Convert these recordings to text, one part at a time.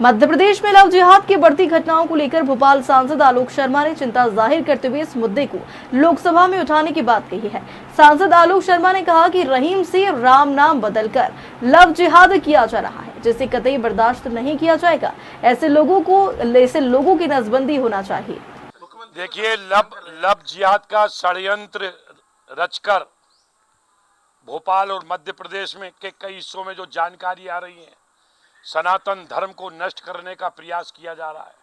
मध्य प्रदेश में लव जिहाद की बढ़ती घटनाओं को लेकर भोपाल सांसद आलोक शर्मा ने चिंता जाहिर करते हुए इस मुद्दे को लोकसभा में उठाने की बात कही है। सांसद आलोक शर्मा ने कहा कि रहीम से राम नाम बदलकर लव जिहाद किया जा रहा है, जिसे कतई बर्दाश्त नहीं किया जाएगा। ऐसे लोगों की नसबंदी होना चाहिए। देखिए, लव जिहाद का षड्यंत्र रचकर भोपाल और मध्य प्रदेश में के कई हिस्सों में जो जानकारी आ रही है, सनातन धर्म को नष्ट करने का प्रयास किया जा रहा है,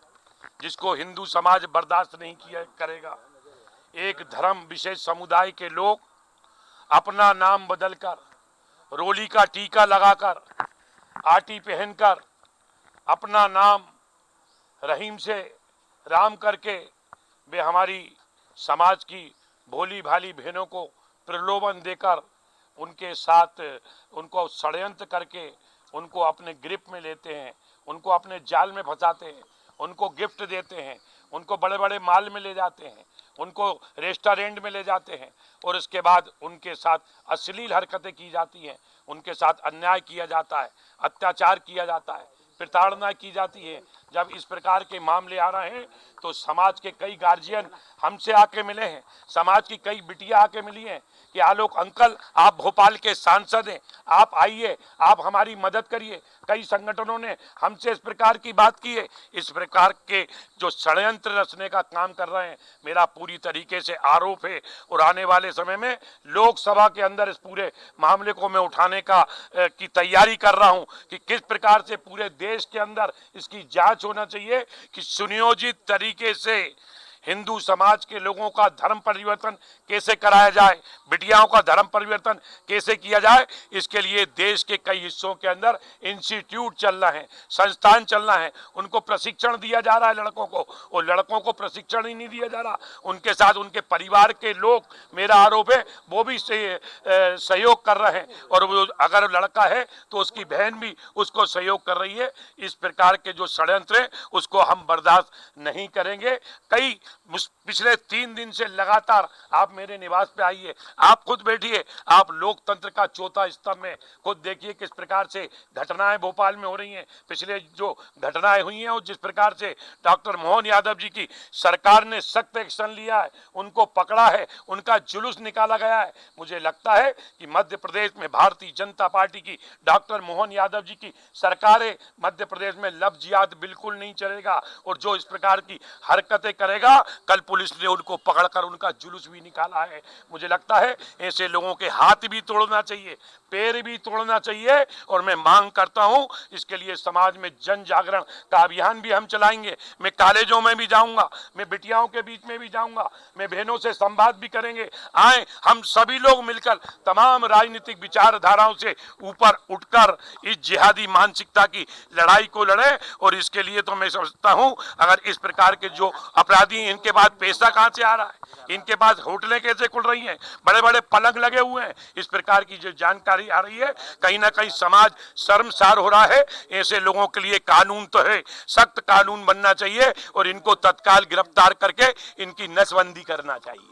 जिसको हिंदू समाज बर्दाश्त नहीं किया करेगा। एक धर्म विशेष समुदाय के लोग अपना नाम बदलकर, रोली का टीका लगाकर, आटी पहनकर अपना नाम रहीम से राम करके वे हमारी समाज की भोली भाली बहनों को प्रलोभन देकर उनके साथ उनको षड्यंत्र करके उनको अपने ग्रिप में लेते हैं, उनको अपने जाल में फंसाते हैं, उनको गिफ्ट देते हैं, उनको बड़े बड़े माल में ले जाते हैं, उनको रेस्टोरेंट में ले जाते हैं और उसके बाद उनके साथ अश्लील हरकतें की जाती हैं, उनके साथ अन्याय किया जाता है, अत्याचार किया जाता है, प्रताड़ना की जाती है। जब इस प्रकार के मामले आ रहे हैं तो समाज के कई गार्जियन हमसे आके मिले हैं, समाज की कई बिटियां आके मिली हैं कि आलोक अंकल, आप भोपाल के सांसद हैं, आप आइए, आप हमारी मदद करिए। कई संगठनों ने हमसे इस प्रकार की बात की है। इस प्रकार के जो षड्यंत्र रचने का काम कर रहे हैं, मेरा पूरी तरीके से आरोप है और आने वाले समय में लोकसभा के अंदर इस पूरे मामले को मैं उठाने की तैयारी कर रहा हूं कि किस प्रकार से पूरे देश के अंदर इसकी जांच होना चाहिए कि सुनियोजित तरीके से हिंदू समाज के लोगों का धर्म परिवर्तन कैसे कराया जाए, बिटियाओं का धर्म परिवर्तन कैसे किया जाए। इसके लिए देश के कई हिस्सों के अंदर इंस्टीट्यूट चल रहे हैं, संस्थान चल रहे हैं, उनको प्रशिक्षण दिया जा रहा है लड़कों को, और लड़कों को प्रशिक्षण ही नहीं दिया जा रहा। उनके साथ उनके परिवार के लोग, मेरा आरोप है, वो भी सहयोग कर रहे हैं और वो अगर लड़का है तो उसकी बहन भी उसको सहयोग कर रही है। इस प्रकार के जो षड्यंत्र है उसको हम बर्दाश्त नहीं करेंगे। कई पिछले 3 दिन से लगातार आप मेरे निवास पे आइए, आप खुद बैठिए, आप लोकतंत्र का चौथा स्तंभ में खुद देखिए किस प्रकार से घटनाएं भोपाल में हो रही हैं। पिछले जो घटनाएं हुई हैं और जिस प्रकार से डॉक्टर मोहन यादव जी की सरकार ने सख्त एक्शन लिया है, उनको पकड़ा है, उनका जुलूस निकाला गया है। मुझे लगता है कि मध्य प्रदेश में भारतीय जनता पार्टी की डॉक्टर मोहन यादव जी की सरकार है, मध्य प्रदेश में लव जिहाद बिल्कुल नहीं चलेगा और जो इस प्रकार की हरकतें करेगा, कल पुलिस ने उनको पकड़कर उनका जुलूस भी निकाला है। मुझे लगता है ऐसे लोगों के हाथ भी तोड़ना चाहिए, पैर भी तोड़ना चाहिए और मैं मांग करता हूं इसके लिए समाज में जन जागरण का अभियान भी हम चलाएंगे। मैं कॉलेजों में भी जाऊंगा, मैं बिटियाओं के बीच में भी जाऊंगा, मैं बहनों से संवाद भी करेंगे। आए हम सभी लोग मिलकर तमाम राजनीतिक विचारधाराओं से ऊपर उठकर इस जिहादी मानसिकता की लड़ाई को लड़े। और इसके लिए तो मैं समझता हूं अगर इस प्रकार के जो अपराधी हैं, इनके पास पैसा कहां से आ रहा है, इनके पास होटलें कैसे खुल रही हैं, बड़े बड़े पलंग लगे हुए हैं, इस प्रकार की जो जानकारी आ रही है, कहीं ना कहीं समाज शर्मसार हो रहा है। ऐसे लोगों के लिए कानून तो है, सख्त कानून बनना चाहिए और इनको तत्काल गिरफ्तार करके इनकी नसबंदी करना चाहिए।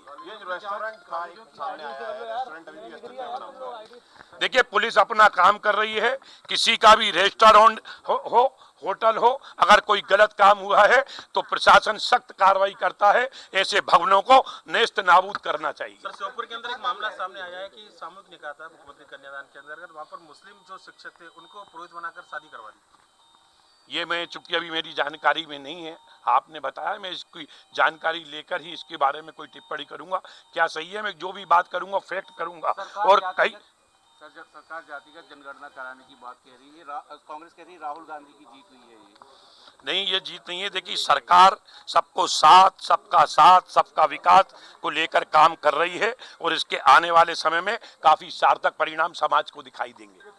देखिए, पुलिस अपना काम कर रही है, किसी का भी रेस्टोरेंट हो होटल हो, अगर कोई गलत काम हुआ है तो प्रशासन सख्त कार्रवाई करता है। ऐसे भवनों को नेस्त नाबूद करना चाहिए। सर, श्योपुर के अंदर एक मामला सामने आया है कि सामूहिक निकाह था मुख्यमंत्री कन्यादान के अंतर्गत, वहां पर मुस्लिम जो शिक्षक थे उनको पुरोहित बनाकर शादी करवा दी। ये मैं, चूंकि अभी मेरी जानकारी में नहीं है, आपने बताया, मैं इसकी जानकारी लेकर ही इसके बारे में कोई टिप्पणी करूंगा। क्या सही है, मैं जो भी बात करूंगा फैक्ट करूंगा। और कई सरकार जातिगत जनगणना कराने की बात कह रही है, कांग्रेस कह रही है राहुल गांधी की जीत हुई है। ये नहीं, ये जीत नहीं है। देखिए, सरकार सबको साथ, सबका साथ, सबका विकास को लेकर काम कर रही है और इसके आने वाले समय में काफी सार्थक परिणाम समाज को दिखाई देंगे।